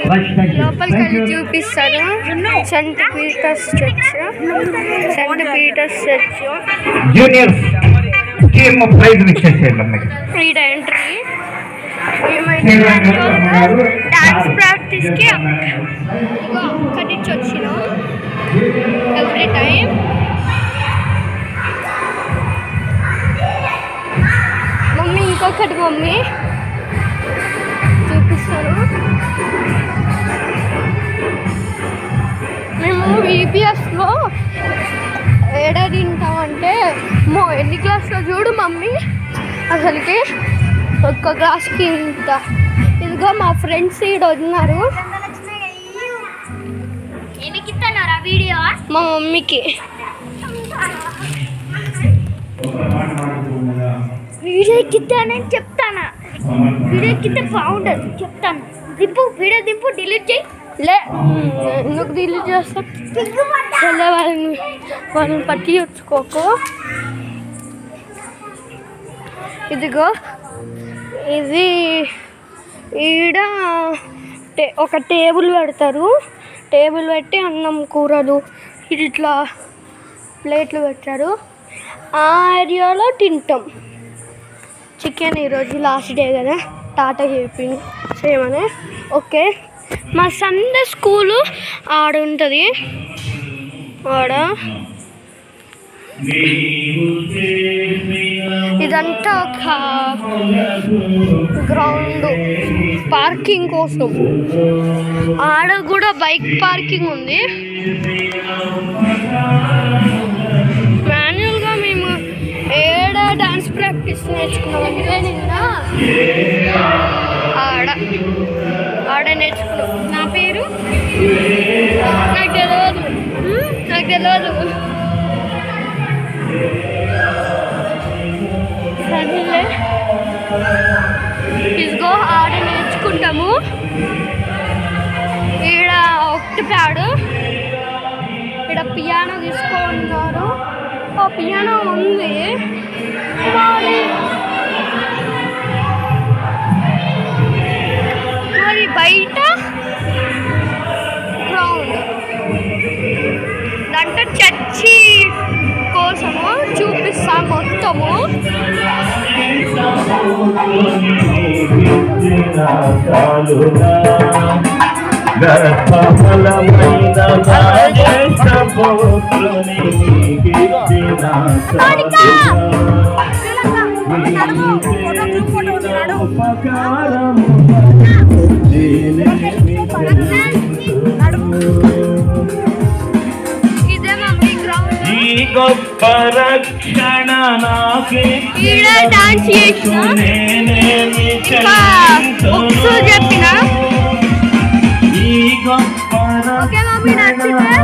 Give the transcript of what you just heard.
ఒకసారి లోపలికి చూపిస్తాను. Saint Peter's church. Juniors team prize ఇచ్చేసేయండి. Free entry. డాన్స్ ప్రాక్టీస్కి అక్కడి నుంచి వచ్చినాం ఎవ్రీ టైం. మమ్మీ ఇంకొకటి మమ్మీ చూపిస్తారు. మేము ఈపీఎస్లో ఏడ తింటామంటే ఎన్ని గ్లాసులో చూడు మమ్మీ, అసలుకి ఒక్క గ్లాస్కి ఇంత. ఇదిగో మా ఫ్రెండ్స్ ఈడ ఉన్నారు. మా మమ్మీకి వీడియో ఎక్కిద్దానని చెప్తాను. వీడియో ఎక్కితే బాగుండదు చెప్తాను. దింపు, వీడియో దింపు, డిలీట్ చేయి. లే ఎందుకు డిలీట్ చేస్తా? వాళ్ళని పట్టి వచ్చుకోకు. ఇదిగో ఇది ఈడ ఒక టేబుల్ పెడతారు. టేబుల్ పెట్టి అన్నం కూరలు ఇట్లా ప్లేట్లు పెట్టారు. ఆ ఏరియాలో తింటాం చికెన్. ఈరోజు లాస్ట్ డే కదా, టాటా చెప్పింది చేయమని. ఓకే, మా సండే స్కూలు ఆడ ఉంటుంది. ఆడ ఇదంతా ఒక గ్రౌండ్ పార్కింగ్ కోసం. ఆడ కూడా బైక్ పార్కింగ్ ఉంది. మాన్యువల్గా మేము ఏడ డాన్స్ ప్రాక్టీస్ నేర్చుకున్నాం అంటే నిన్న ఆడ నేర్చుకున్నాం. నా పేరు నాకు తెలియదు. సరేలే, ఇదిగో ఆడ నేర్చుకుంటాము. ఈడ ఒకటి ప్యాడు, ఈడ పియానో తీసుకున్నారు. ఆ పియానో ఉంది మరి బయట గ్రౌండ్. దాంట్లో చర్చి కోసము చూపిస్తాం మొత్తము. గొప్ప రక్షణ డాన్స్ చేసిన చెప్పిన ఓకే మమ్మీ నచ్చితే